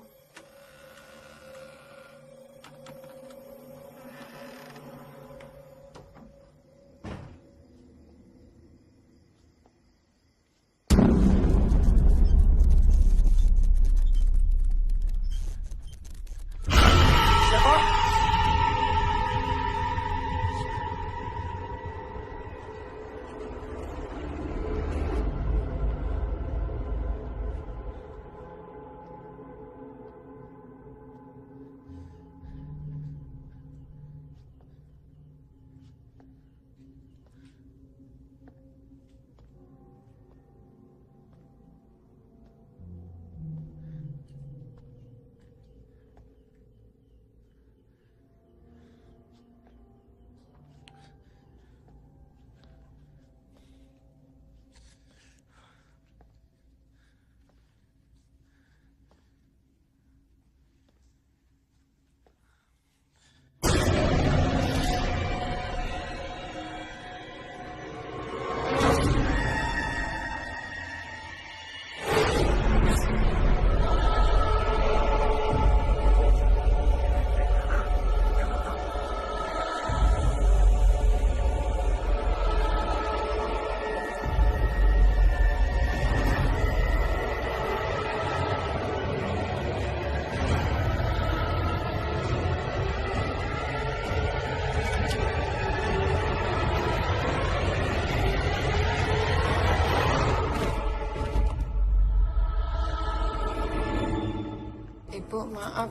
Maaf.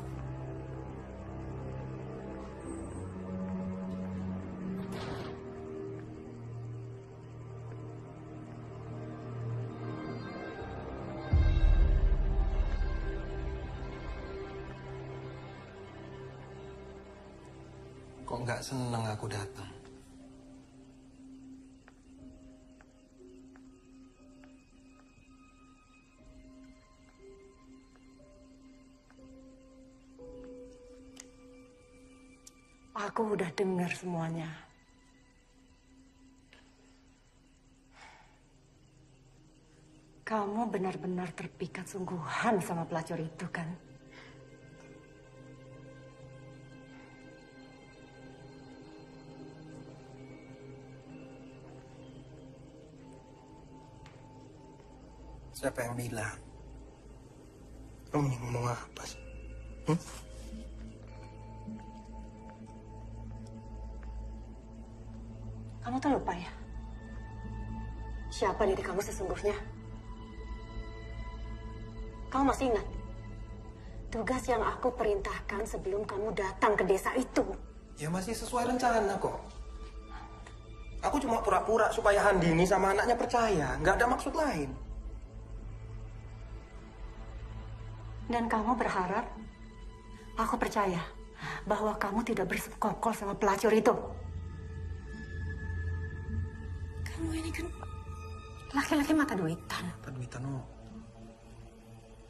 Kok nggak seneng aku datang?
Aku udah dengar semuanya. Kamu benar-benar terpikat sungguhan sama pelacur itu, kan?
Siapa yang bilang? Kamu ini ngomong apa sih?
Kamu tuh lupa ya? Siapa diri kamu sesungguhnya? Kamu masih ingat? Tugas yang aku perintahkan sebelum kamu datang ke desa itu.
Ya masih sesuai rencana kok. Aku cuma pura-pura supaya Handini sama anaknya percaya. Nggak ada maksud lain.
Dan kamu berharap aku percaya bahwa kamu tidak bersekongkol sama pelacur itu. Kamu ini kan laki-laki mata duitan.
Mata duitan, oh.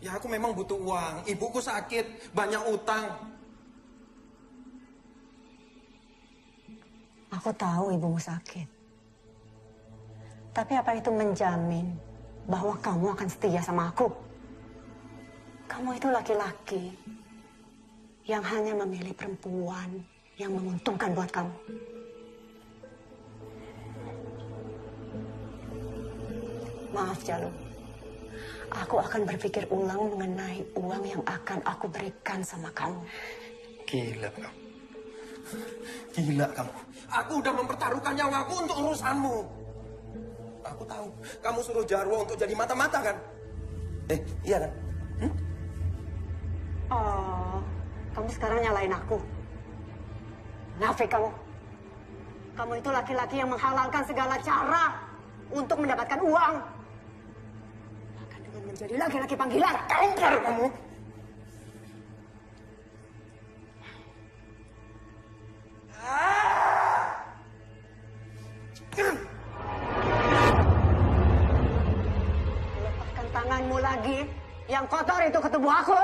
Ya aku memang butuh uang. Ibuku sakit, banyak utang.
Aku tahu ibumu sakit. Tapi apa itu menjamin bahwa kamu akan setia sama aku? Kamu itu laki-laki yang hanya memilih perempuan yang menguntungkan buat kamu. Maaf, Jalu. Aku akan berpikir ulang mengenai uang yang akan aku berikan sama kamu.
Gila kamu. Gila kamu. Aku udah mempertaruhkan nyawaku untuk urusanmu. Aku tahu kamu suruh Jarwo untuk jadi mata-mata kan? Iya kan?
Oh, kamu sekarang nyalain aku. Nafik kamu. Kamu itu laki-laki yang menghalalkan segala cara untuk mendapatkan uang. Bahkan dengan menjadi laki-laki panggilan.
Tampar kamu.
Lepaskan tanganmu lagi. Yang kotor itu ke tubuh aku.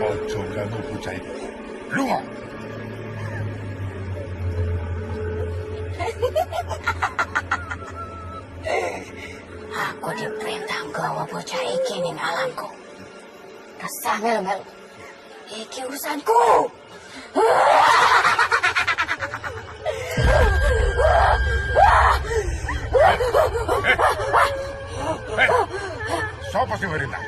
Ojo ganggu bocah itu. Lunga.
Aku diperintah gawa bocah iki ning alamku. Resah mel-mel. Iki urusanku.
Siapa sih merintah?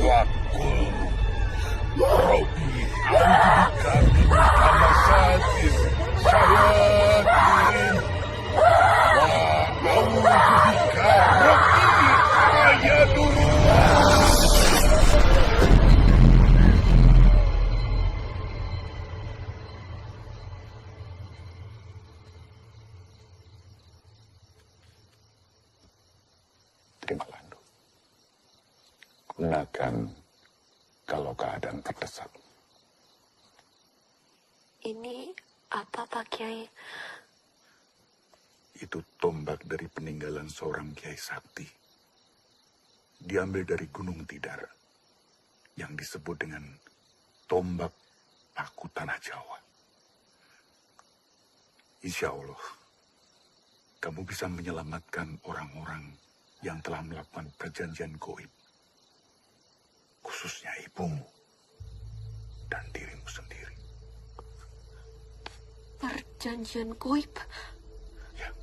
Wakul Robi Amdikati Kamasatin Sayatin Wa'audubika Robi Ayaduru. Terima Landu. Gunakan kalau keadaan terdesak.
Ini apa, Pak Kiai?
Itu tombak dari peninggalan seorang Kiai Sakti. Diambil dari Gunung Tidar. Yang disebut dengan tombak paku tanah Jawa. Insya Allah, kamu bisa menyelamatkan orang-orang yang telah melakukan perjanjian goib. Khususnya ibumu dan dirimu sendiri.
Perjanjian goib?
Ya.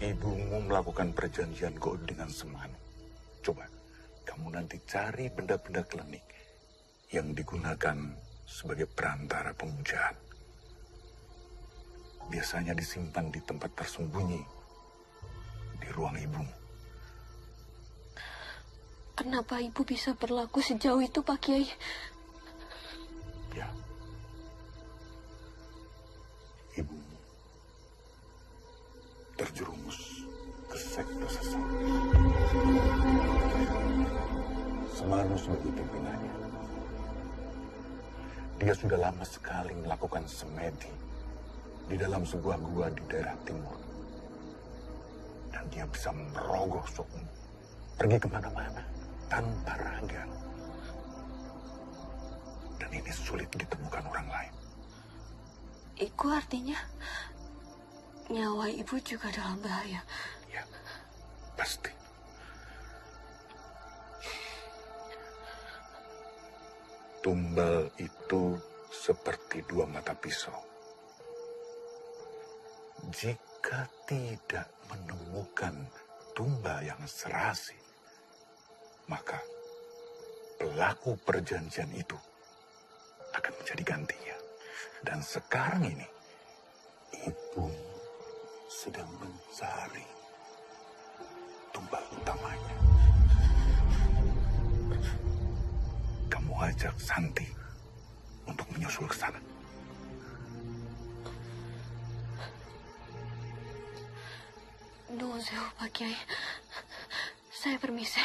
Ibumu melakukan perjanjian goib dengan Semanu. Coba, kamu nanti cari benda-benda klinik yang digunakan sebagai perantara pemujaan. Biasanya disimpan di tempat tersembunyi, di ruang ibumu.
Kenapa ibu bisa berlaku sejauh itu, Pak Kiai?
Ya. Ibumu terjerumus ke sekte sesat. Semanu sebagai pimpinannya. Dia sudah lama sekali melakukan semedi di dalam sebuah gua di daerah timur. Dan dia bisa merogoh sukmu, pergi kemana-mana tanpa raga. Dan ini sulit ditemukan orang lain.
Itu artinya nyawa ibu juga dalam bahaya.
Ya, pasti. Tumbal itu seperti dua mata pisau. Jika tidak menemukan tumbal yang serasi, maka pelaku perjanjian itu akan menjadi gantinya. Dan sekarang ini, ibu sedang mencari tumbal utamanya. Kamu ajak Santi untuk menyusul ke sana.
Nuwun sewu, Pak Kiai. Saya permisi.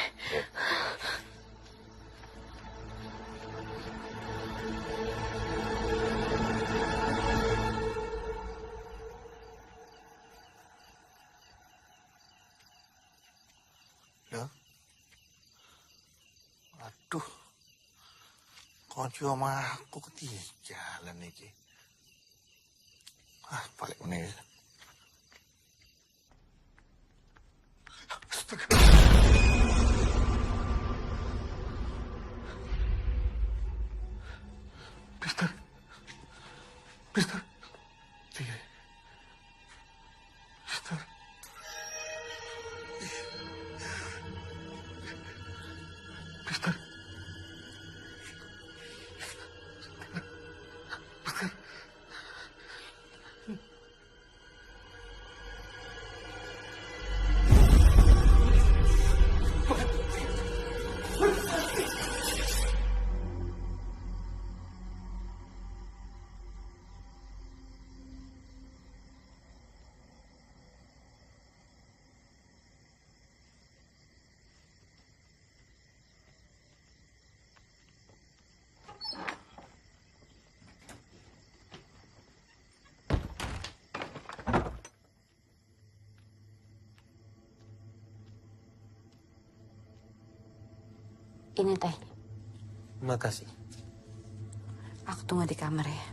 Ya. Aduh. Konco mah aku ketinggalan iki. Balik meneh. Mister. Mister. Iya. Mister. Mister.
Ini teh.
Makasih.
Aku tunggu di kamar ya.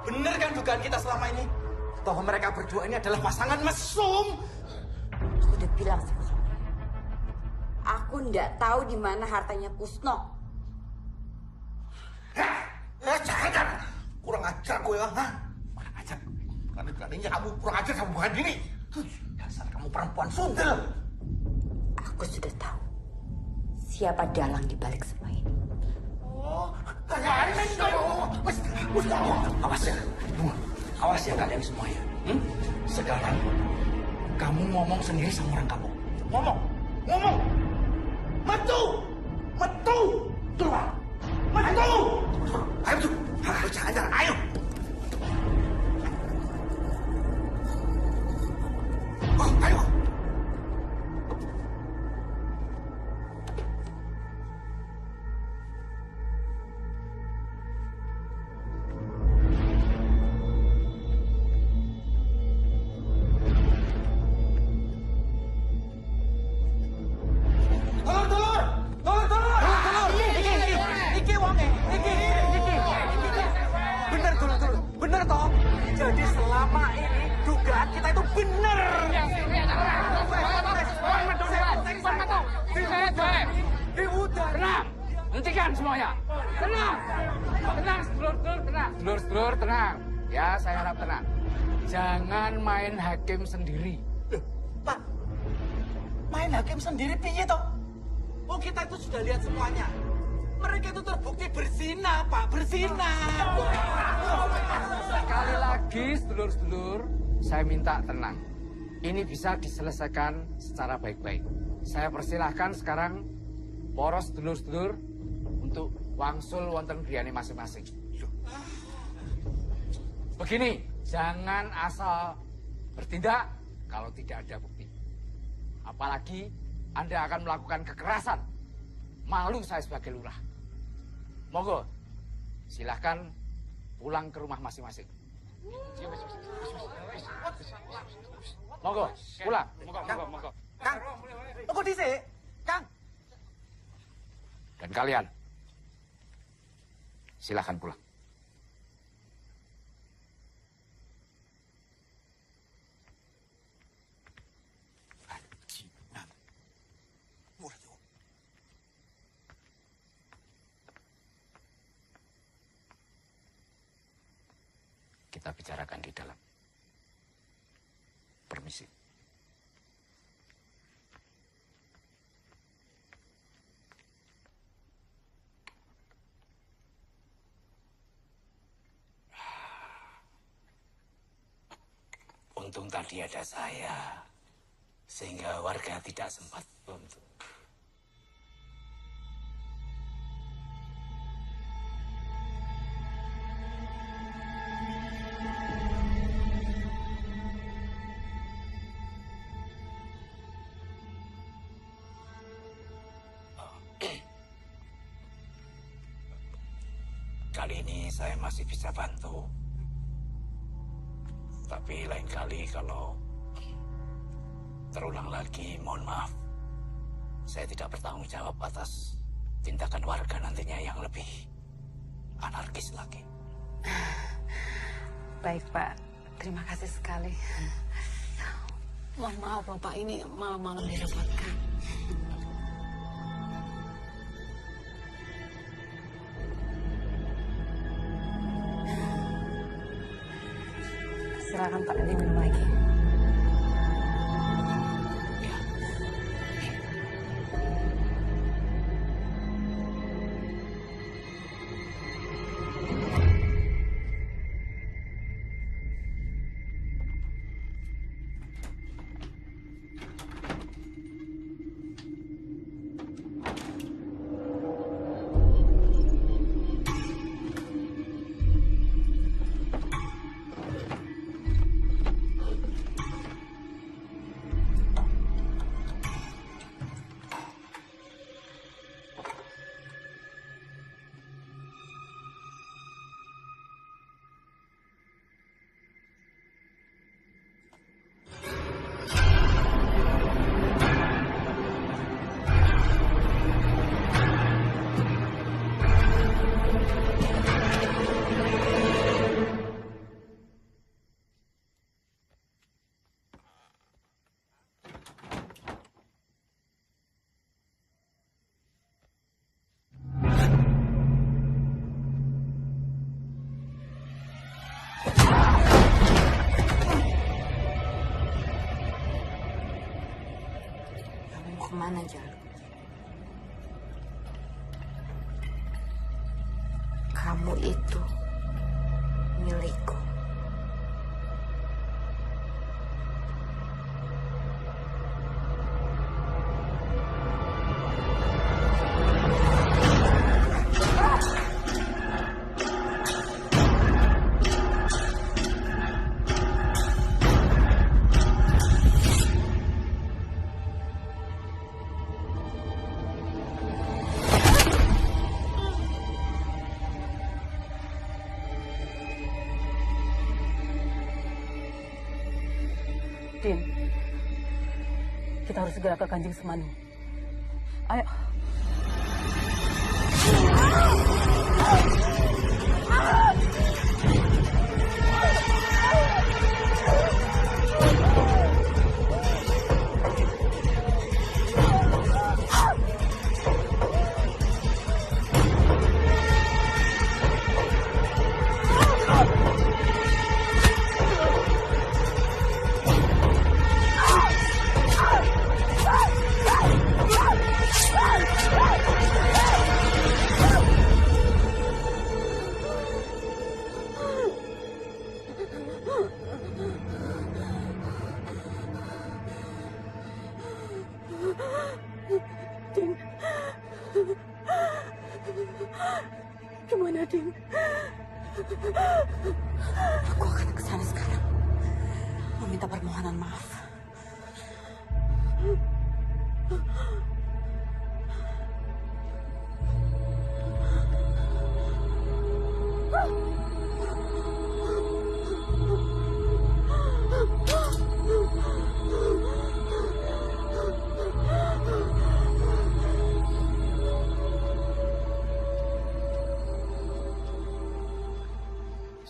Bener kan dugaan kita selama ini? Bahwa mereka berdua ini adalah pasangan mesum.
Aku udah bilang sama kamu. Aku nggak tahu di mana hartanya Kusno.
Jangan. Kurang ajar gue ya. Kurang ajar. Berani-beraninya kamu kurang ajar sama Bu Andini. Dasar kamu perempuan sundel.
Aku sudah tahu siapa dalang di balik semua ini.
Awas ya, awas ya kalian semua ya. Sekarang kamu ngomong sendiri sama orang kamu.
Ngomong. Metu. Keluar. Metu. Ayo tuh. Jangan. Ayo. Ayo. Bener toh? Jadi selama ini dugaan kita itu bener.
Tenang, hentikan semuanya. Tenang, sedulur-sedulur, tenang. Sedulur-sedulur, tenang. Ya, saya harap tenang. Jangan main hakim sendiri.
Pak, main hakim sendiri piye toh? Oh, kita itu sudah lihat semuanya. Mereka itu terbukti berzina, Pak, berzina.
Sekali lagi, sedulur-sedulur, saya minta tenang. Ini bisa diselesaikan secara baik-baik. Saya persilahkan sekarang poros sedulur-sedulur untuk wangsul wonten griyane masing-masing. Begini, jangan asal bertindak kalau tidak ada bukti. Apalagi Anda akan melakukan kekerasan. Malu saya sebagai lurah. Monggo, silahkan pulang ke rumah masing-masing. Monggo, pulang.
Monggo. Kang, tunggu dhisik. Kang.
Dan kalian, silahkan pulang. Kita bicarakan di dalam. Permisi. Untung tadi ada saya, sehingga warga tidak sempat untuk. Kali ini saya masih bisa bantu. Tapi lain kali kalau terulang lagi, mohon maaf. Saya tidak bertanggung jawab atas tindakan warga nantinya yang lebih anarkis lagi.
Baik, Pak. Terima kasih sekali. Mohon maaf, Bapak, ini malam-malam direpotkan. Silakan Pak, diminum lagi.
Kemana, Jar? Kamu itu milikku.
Din, kita harus segera ke Kanjeng Semanu. Ayo. Din. Gimana, Din?
Aku akan ke sana sekarang. Meminta permohonan maaf.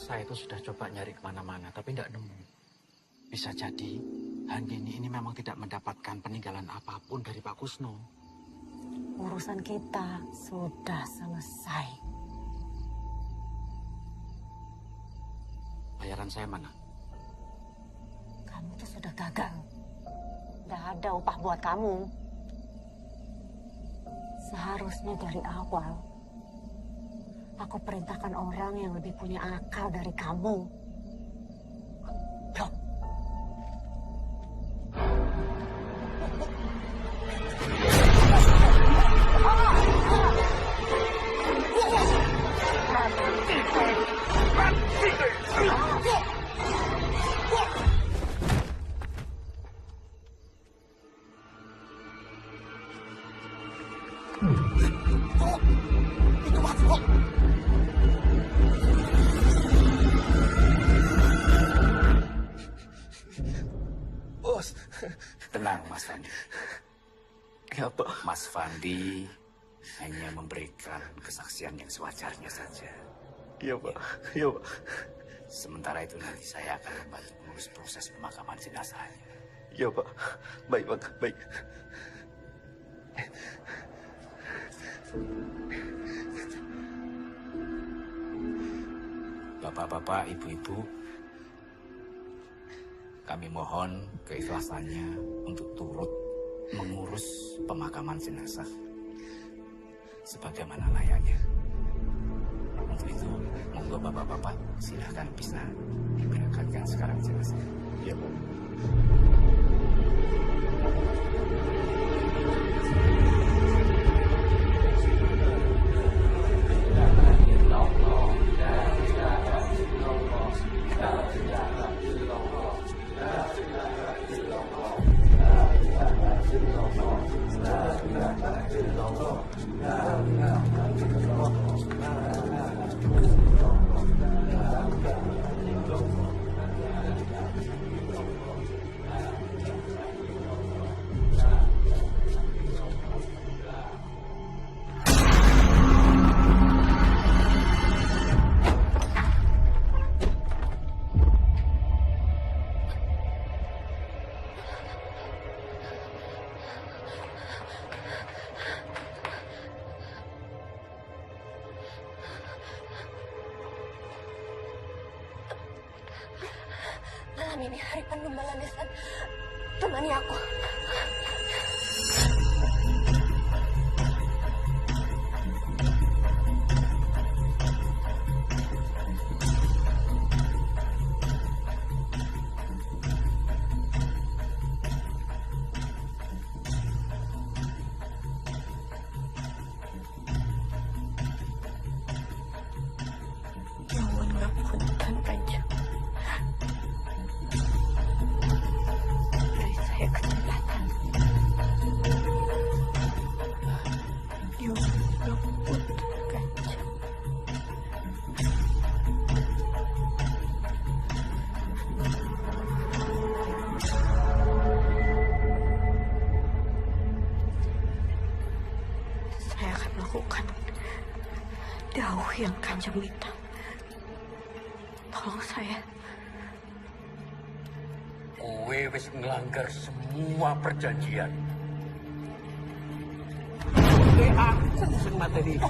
Saya itu sudah coba nyari kemana-mana, tapi tidak nemu. Bisa jadi, Handini ini memang tidak mendapatkan peninggalan apapun dari Pak Kusno.
Urusan kita sudah selesai.
Bayaran saya mana?
Kamu tuh sudah gagal. Tidak ada upah buat kamu. Seharusnya dari awal, aku perintahkan orang yang lebih punya akal dari kamu. Blok.
Itu mati kok.
Bos. Tenang, Mas Fandi.
Ya, Pak.
Mas Fandi hanya memberikan kesaksian yang sewajarnya saja.
Iya, Pak. Iya, Pak.
Sementara itu nanti saya akan membantu mengurus proses pemakaman jenazahnya.
Iya, Pak. Baik, Pak. Baik.
Bapak-bapak, ibu-ibu, kami mohon keikhlasannya untuk turut mengurus pemakaman jenazah sebagaimana layaknya. Untuk itu, monggo bapak-bapak silahkan bisa diberangkatkan sekarang jenazah.
Iya, Pak.
Malam ini hari penuh Maladesan. Temani aku. Mohon ngapunten, Kanjeng. Beri saya kesempatan. Mohon ngapunten, Kanjeng. Saya akan melakukan dawuh yang Kanjeng minta. Tolong saya.
Kowe wis nglanggar semua perjanjian.
Aku sing materi.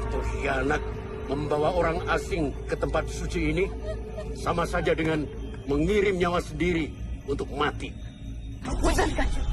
Pengkhianat membawa orang asing ke tempat suci ini sama saja dengan mengirim nyawa sendiri untuk mati.
Punten Kanjeng.